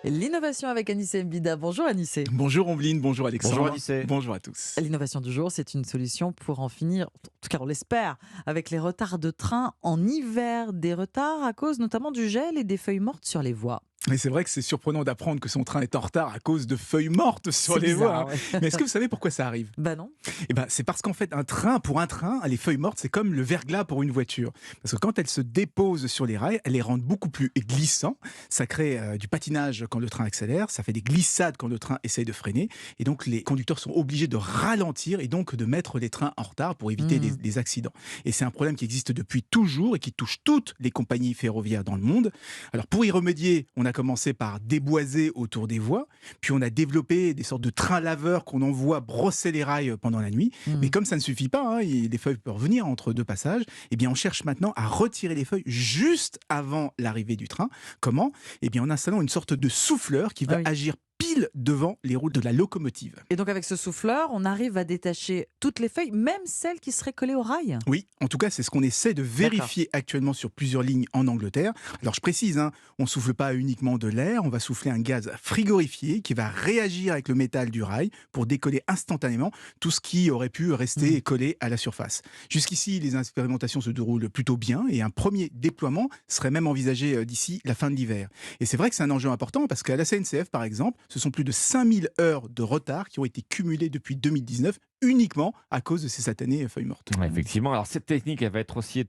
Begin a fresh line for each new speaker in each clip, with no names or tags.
L'innovation avec Anissé Mbida. Bonjour Anissé.
Bonjour Ombline, bonjour Alexandre.
Bonjour Anissé.
Bonjour à tous.
L'innovation du jour, c'est une solution pour en finir, en tout cas on l'espère, avec les retards de train en hiver. Des retards à cause notamment du gel et des feuilles mortes sur les voies.
Mais c'est vrai que c'est surprenant d'apprendre que son train est en retard à cause de feuilles mortes sur
C'est
les
bizarre,
voies.
ouais.
Mais est-ce que vous savez pourquoi ça arrive?
Bah non.
C'est parce qu'en fait, pour un train, les feuilles mortes, c'est comme le verglas pour une voiture. Parce que quand elles se déposent sur les rails, elles les rendent beaucoup plus glissants. Ça crée du patinage quand le train accélère, ça fait des glissades quand le train essaye de freiner. Et donc, les conducteurs sont obligés de ralentir et donc de mettre les trains en retard pour éviter des accidents. Et c'est un problème qui existe depuis toujours et qui touche toutes les compagnies ferroviaires dans le monde. Alors, pour y remédier, on a commencé par déboiser autour des voies, puis on a développé des sortes de trains laveurs qu'on envoie brosser les rails pendant la nuit. Mais comme ça ne suffit pas, les feuilles peuvent revenir entre deux passages, eh bien on cherche maintenant à retirer les feuilles juste avant l'arrivée du train. Comment? Eh bien en installant une sorte de souffleur qui va
Ah oui.
agir pile devant les roues de la locomotive.
Et donc avec ce souffleur, on arrive à détacher toutes les feuilles, même celles qui seraient collées au rail.
Oui, en tout cas, c'est ce qu'on essaie de vérifier actuellement sur plusieurs lignes en Angleterre. Alors je précise, on ne souffle pas uniquement de l'air, on va souffler un gaz frigorifié qui va réagir avec le métal du rail pour décoller instantanément tout ce qui aurait pu rester collé à la surface. Jusqu'ici, les expérimentations se déroulent plutôt bien et un premier déploiement serait même envisagé d'ici la fin de l'hiver. Et c'est vrai que c'est un enjeu important parce qu'à la SNCF, par exemple, ce sont plus de 5000 heures de retard qui ont été cumulées depuis 2019 uniquement à cause de ces satanées feuilles mortes.
Ouais, effectivement. Alors cette technique, elle va être aussi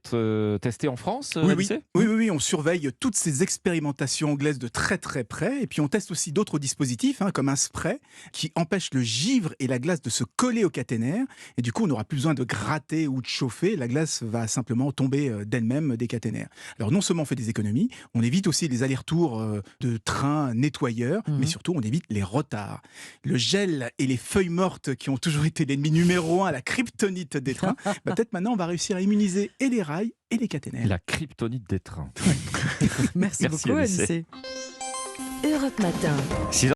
testée en France,
Oui,
Anissé
oui, on surveille toutes ces expérimentations anglaises de très très près et puis on teste aussi d'autres dispositifs comme un spray qui empêche le givre et la glace de se coller au caténaire et du coup on n'aura plus besoin de gratter ou de chauffer, la glace va simplement tomber d'elle-même des caténaires. Alors non seulement on fait des économies, on évite aussi les allers-retours de trains nettoyeurs, mais surtout on évite les retards. Le gel et les feuilles mortes qui ont toujours été l'ennemi numéro 1, la kryptonite des trains, peut-être maintenant on va réussir à immuniser et les rails et les caténaires.
La kryptonite des trains.
Merci beaucoup
Anissé.
Anissé.
Europe Matin.